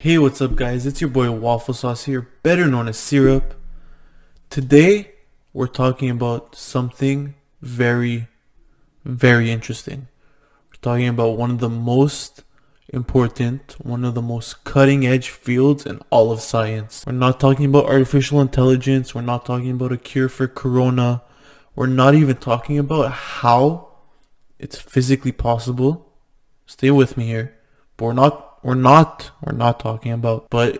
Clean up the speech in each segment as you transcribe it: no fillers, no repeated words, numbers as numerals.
Hey, what's up, guys? It's your boy Waffle Sauce here, better known as Syrup. Today, we're talking about something very, very interesting. We're talking about one of the most important, one of the most cutting edge fields in all of science. We're not talking about artificial intelligence, we're not talking about a cure for corona, we're not even talking about how it's physically possible. Stay with me here. But we're not talking about, are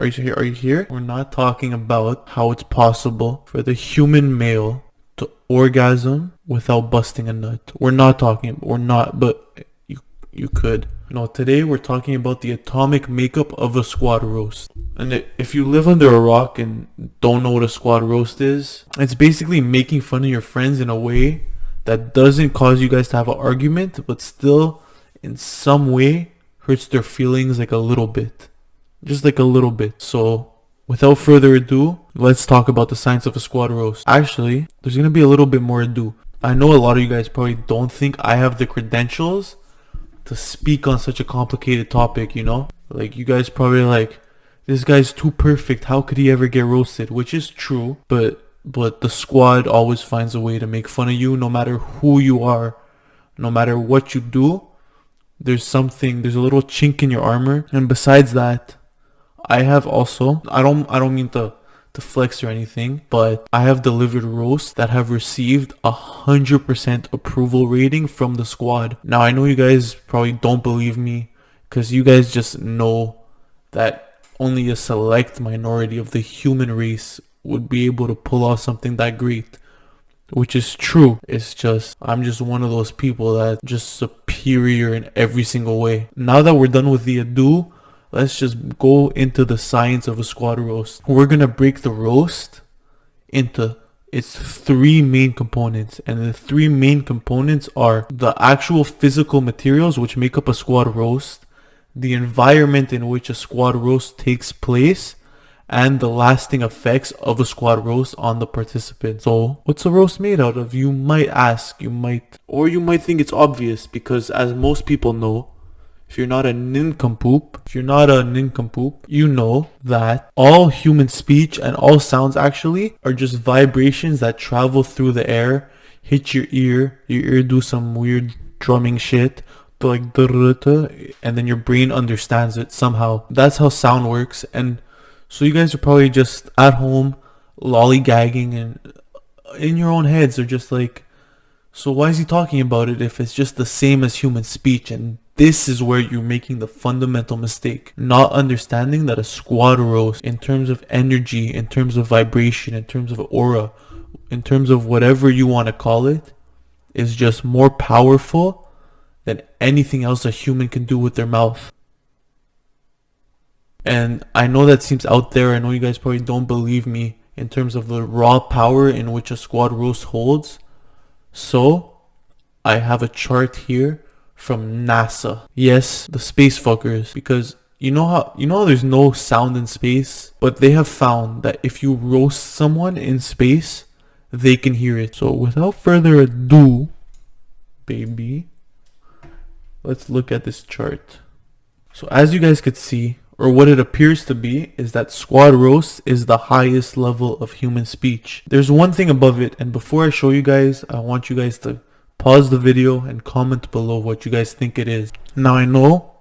you here? Are you here? We're not talking about how it's possible for the human male to orgasm without busting a nut. But you could. No, today we're talking about the atomic makeup of a squad roast. And if you live under a rock and don't know what a squad roast is, it's basically making fun of your friends in a way that doesn't cause you guys to have an argument, but still in some way hurts their feelings like a little bit. Just like a little bit. So, without further ado, let's talk about the science of a squad roast. Actually, there's going to be a little bit more ado. I know a lot of you guys probably don't think I have the credentials to speak on such a complicated topic, you know? Like, you guys probably like, this guy's too perfect. How could he ever get roasted? Which is true, but the squad always finds a way to make fun of you no matter who you are, no matter what you do. There's a little chink in your armor. And besides that, I don't mean to flex or anything, but I have delivered roasts that have received 100% approval rating from the squad. Now, I know you guys probably don't believe me because you guys just know that only a select minority of the human race would be able to pull off something that great. Which is true. It's just, I'm just one of those people that just superior in every single way. Now that we're done with the ado, let's just go into the science of a squad roast. We're gonna break the roast into its three main components. And the three main components are the actual physical materials which make up a squad roast, the environment in which a squad roast takes place, and the lasting effects of a squad roast on the participant. So, what's a roast made out of? You might ask, you might think it's obvious because as most people know, if you're not a nincompoop, you know that all human speech and all sounds actually are just vibrations that travel through the air, hit your ear do some weird drumming shit, like and then your brain understands it somehow. That's how sound works. And so you guys are probably just at home lollygagging and in your own heads are just like, so why is he talking about it if it's just the same as human speech? And this is where you're making the fundamental mistake. Not understanding that a squad roast, in terms of energy, in terms of vibration, in terms of aura, in terms of whatever you want to call it, is just more powerful than anything else a human can do with their mouth. And I know that seems out there. I know you guys probably don't believe me in terms of the raw power in which a squad roast holds. So, I have a chart here from NASA. Yes, the space fuckers. Because you know how there's no sound in space? But they have found that if you roast someone in space, they can hear it. So without further ado, baby, let's look at this chart. So as you guys could see, or what it appears to be, is that squad roast is the highest level of human speech. There's one thing above it, and before I show you guys, I want you guys to pause the video and comment below what you guys think it is. Now I know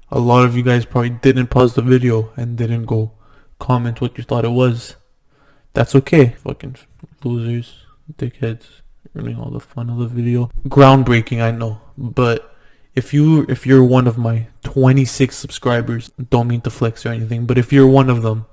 a lot of you guys probably didn't pause the video and didn't go comment what you thought it was. That's okay. Fucking losers, dickheads, ruining all the fun of the video. Groundbreaking, I know, but if you're one of my 26 subscribers, don't mean to flex or anything, but if you're one of them,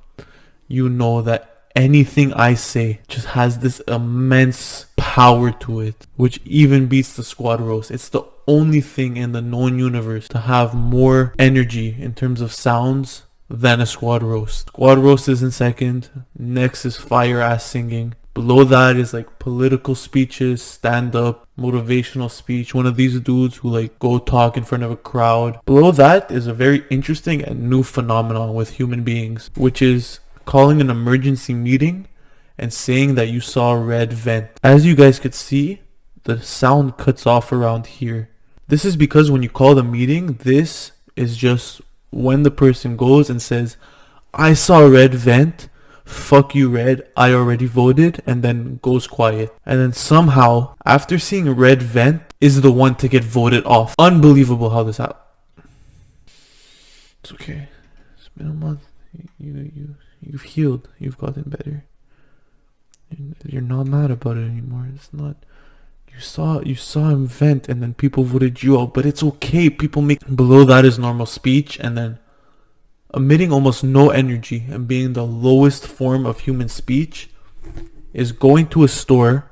you know that anything I say just has this immense power to it, which even beats the squad roast. It's the only thing in the known universe to have more energy in terms of sounds than a squad roast. Squad roast is in second, next is fire ass singing. Below that is like political speeches, stand-up, motivational speech. One of these dudes who like go talk in front of a crowd. Below that is a very interesting and new phenomenon with human beings, which is calling an emergency meeting and saying that you saw a red vent. As you guys could see, the sound cuts off around here. This is because when you call the meeting, this is just when the person goes and says, I saw red vent, fuck you red, I already voted, and then goes quiet. And then somehow, after seeing red vent, is the one to get voted off. Unbelievable how this happened. It's okay. It's been a month. You've healed. You've gotten better. You're not mad about it anymore. It's not. You saw him vent, and then people voted you out. But it's okay. People make below that is normal speech, and then emitting almost no energy and being the lowest form of human speech is going to a store,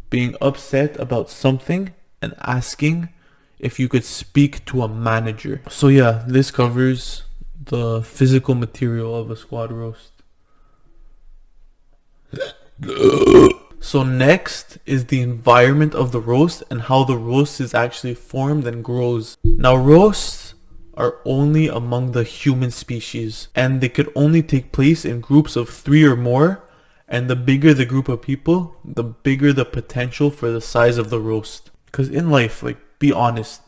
being upset about something, and asking if you could speak to a manager. So yeah, this covers the physical material of a squad roast. So next is the environment of the roast and how the roast is actually formed and grows. Now roasts are only among the human species, and they could only take place in groups of 3 or more, and the bigger the group of people, the bigger the potential for the size of the roast. Because in life, like, be honest,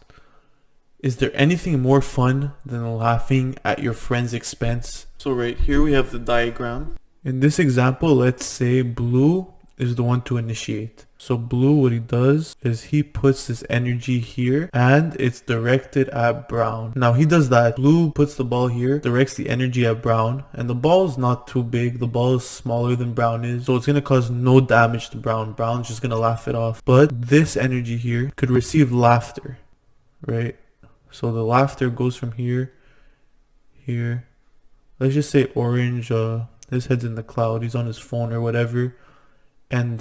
is there anything more fun than laughing at your friend's expense? So right here we have the diagram. In this example, let's say blue is the one to initiate. So blue, what he does is he puts this energy here and it's directed at brown. Now he does that. Blue puts the ball here, directs the energy at brown, and the ball is not too big. The ball is smaller than brown is, so it's going to cause no damage to brown. Brown's just going to laugh it off. But this energy here could receive laughter, right? So the laughter goes from here, here. Let's just say orange, his head's in the cloud, he's on his phone or whatever. And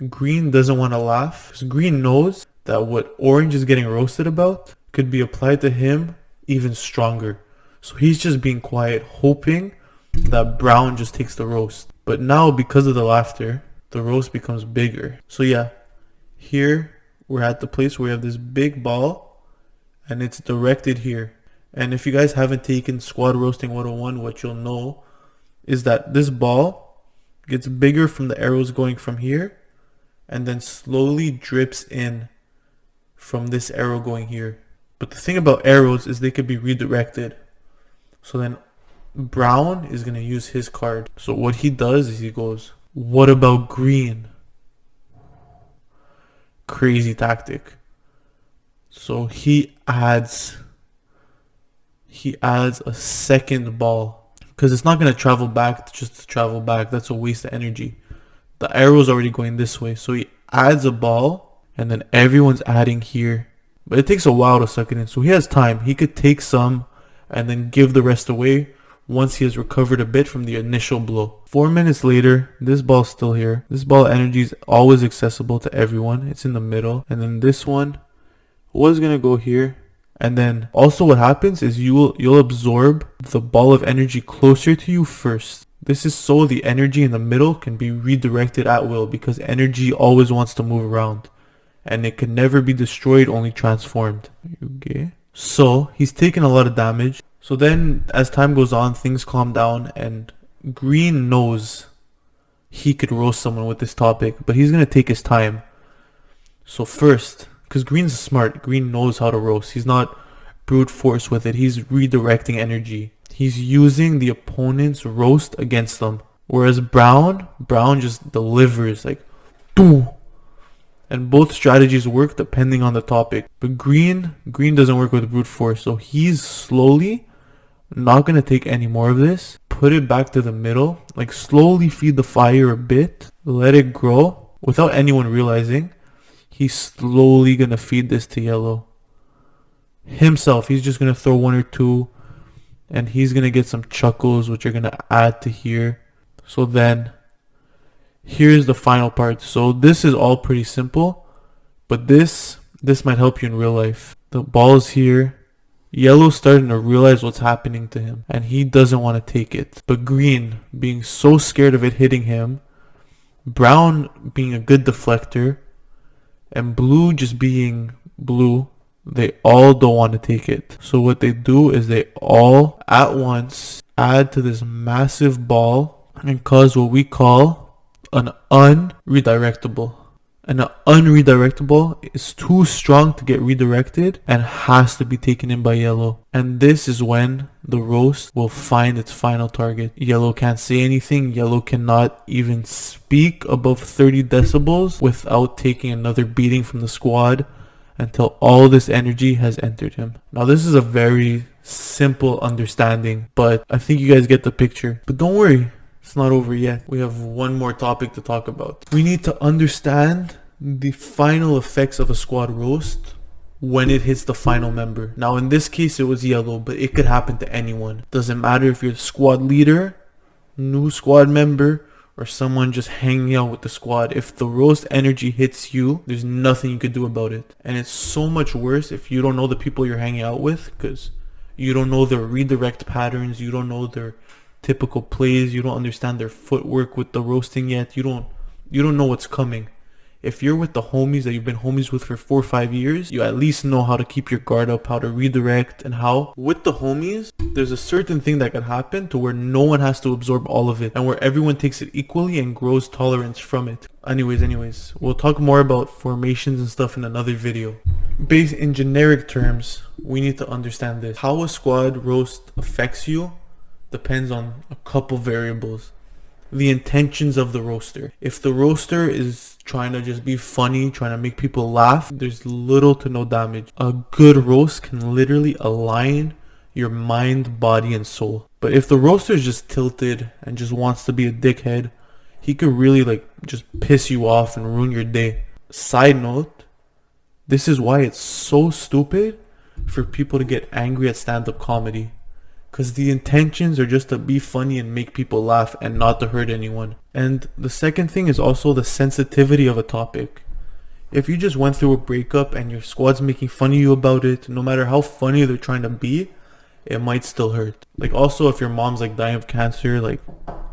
green doesn't want to laugh. So green knows that what orange is getting roasted about could be applied to him even stronger. So he's just being quiet, hoping that brown just takes the roast. But now because of the laughter, the roast becomes bigger. So yeah, here we're at the place where we have this big ball and it's directed here. And if you guys haven't taken Squad Roasting 101, what you'll know is that this ball gets bigger from the arrows going from here and then slowly drips in from this arrow going here. But the thing about arrows is they could be redirected. So then brown is going to use his card. So what he does is he goes, what about green? Crazy tactic. So he adds a second ball because it's not going to travel back just to travel back. That's a waste of energy. The arrow's already going this way. So he adds a ball and then everyone's adding here. But it takes a while to suck it in. So he has time. He could take some and then give the rest away once he has recovered a bit from the initial blow. 4 minutes later, this ball's still here. This ball energy is always accessible to everyone. It's in the middle. And then this one was going to go here. And then also what happens is you'll absorb the ball of energy closer to you first. This is so the energy in the middle can be redirected at will because energy always wants to move around. And it can never be destroyed, only transformed. Okay. So he's taking a lot of damage. So then as time goes on, things calm down and green knows he could roast someone with this topic, but he's going to take his time. So first, because green's smart, green knows how to roast. He's not brute force with it. He's redirecting energy. He's using the opponent's roast against them. Whereas brown just delivers like boom. And both strategies work depending on the topic. But green doesn't work with brute force. So he's slowly not going to take any more of this. Put it back to the middle. Like slowly feed the fire a bit. Let it grow without anyone realizing. He's slowly going to feed this to yellow. Himself, he's just going to throw one or two. And he's going to get some chuckles, which are going to add to here. So then, here's the final part. So this is all pretty simple. But this might help you in real life. The ball's here. Yellow's starting to realize what's happening to him. And he doesn't want to take it. But green, being so scared of it hitting him. Brown being a good deflector. And blue just being blue, they all don't want to take it. So what they do is they all at once add to this massive ball and cause what we call an unredirectable. and an unredirectable is too strong to get redirected and has to be taken in by yellow. And this is when the roast will find its final target. Yellow can't say anything. Yellow cannot even speak above 30 decibels without taking another beating from the squad until all this energy has entered him. Now this is a very simple understanding, but I think you guys get the picture. But don't worry, it's not over yet. We have one more topic to talk about. We need to understand the final effects of a squad roast when it hits the final member. Now in this case it was yellow, but it could happen to anyone. Doesn't matter if you're the squad leader, new squad member, or someone just hanging out with the squad. If the roast energy hits you, there's nothing you could do about it. And it's so much worse if you don't know the people you're hanging out with, because you don't know their redirect patterns, you don't know their typical plays, you don't understand their footwork with the roasting yet, you don't know what's coming. If you're with the homies that you've been homies with for 4 or 5 years, you at least know how to keep your guard up, how to redirect, and how. With the homies, there's a certain thing that can happen to where no one has to absorb all of it, and where everyone takes it equally and grows tolerance from it. Anyways, we'll talk more about formations and stuff in another video. Based in generic terms, we need to understand this. How a squad roast affects you depends on a couple variables. The intentions of the roaster. If the roaster is trying to just be funny, trying to make people laugh, there's little to no damage. A good roast can literally align your mind, body, and soul. But if the roaster is just tilted and just wants to be a dickhead, he could really just piss you off and ruin your day. Side note, this is why it's so stupid for people to get angry at stand-up comedy. Because the intentions are just to be funny and make people laugh and not to hurt anyone. And the second thing is also the sensitivity of a topic. If you just went through a breakup and your squad's making fun of you about it, no matter how funny they're trying to be, it might still hurt. Also if your mom's dying of cancer,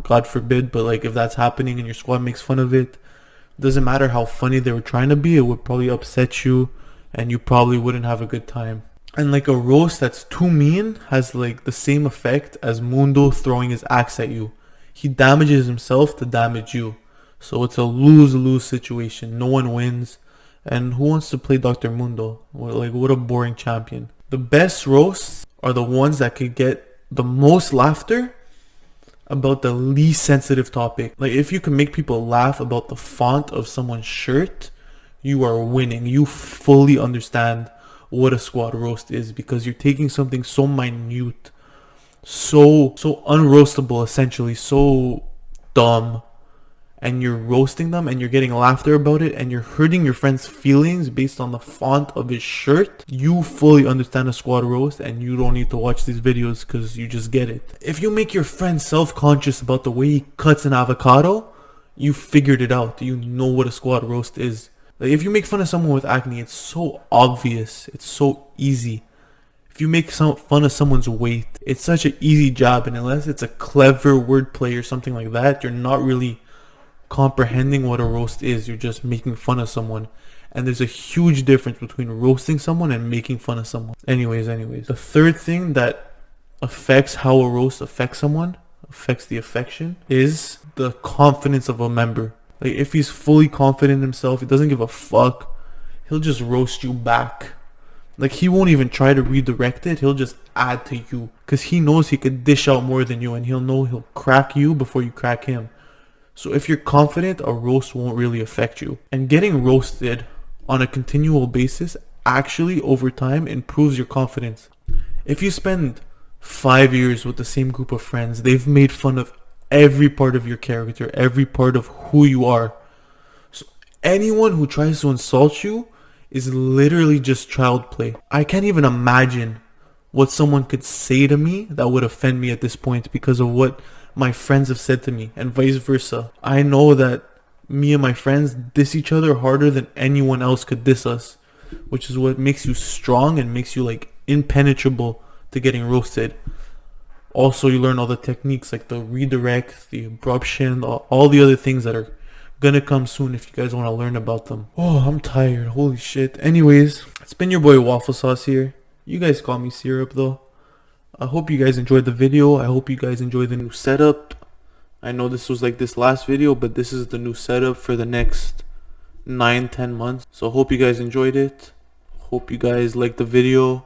God forbid, but if that's happening and your squad makes fun of it, doesn't matter how funny they were trying to be, it would probably upset you and you probably wouldn't have a good time. And a roast that's too mean has the same effect as Mundo throwing his axe at you. He damages himself to damage you. So it's a lose-lose situation. No one wins. And who wants to play Dr. Mundo? What a boring champion. The best roasts are the ones that could get the most laughter about the least sensitive topic. If you can make people laugh about the font of someone's shirt, you are winning. You fully understand what a squad roast is, because you're taking something so minute, so unroastable, essentially so dumb, and you're roasting them and you're getting laughter about it and you're hurting your friend's feelings based on the font of his shirt. You fully understand a squad roast and you don't need to watch these videos because you just get it. If you make your friend self-conscious about the way he cuts an avocado, you figured it out. You know what a squad roast is. If you make fun of someone with acne, it's so obvious. It's so easy. If you make fun of someone's weight, it's such an easy job. And unless it's a clever wordplay or something like that, you're not really comprehending what a roast is. You're just making fun of someone. And there's a huge difference between roasting someone and making fun of someone. Anyways. The third thing that affects how a roast affects someone, affects the affection, is the confidence of a member. If he's fully confident in himself, he doesn't give a fuck, he'll just roast you back. He won't even try to redirect it, he'll just add to you. Because he knows he could dish out more than you, and he'll know he'll crack you before you crack him. So if you're confident, a roast won't really affect you. And getting roasted on a continual basis actually over time improves your confidence. If you spend 5 years with the same group of friends, they've made fun of every part of your character, every part of who you are. So anyone who tries to insult you is literally just child play. I can't even imagine what someone could say to me that would offend me at this point because of what my friends have said to me, and vice versa. I know that me and my friends diss each other harder than anyone else could diss us, which is what makes you strong and makes you impenetrable to getting roasted. Also, you learn all the techniques the redirect, the abruption, all the other things that are gonna come soon if you guys want to learn about them. Oh, I'm tired. Holy shit. Anyways, it's been your boy Waffle Sauce here. You guys call me Syrup though. I hope you guys enjoyed the video. I hope you guys enjoyed the new setup. I know this was this last video, but this is the new setup for the next 9-10 months. So hope you guys enjoyed it. Hope you guys liked the video.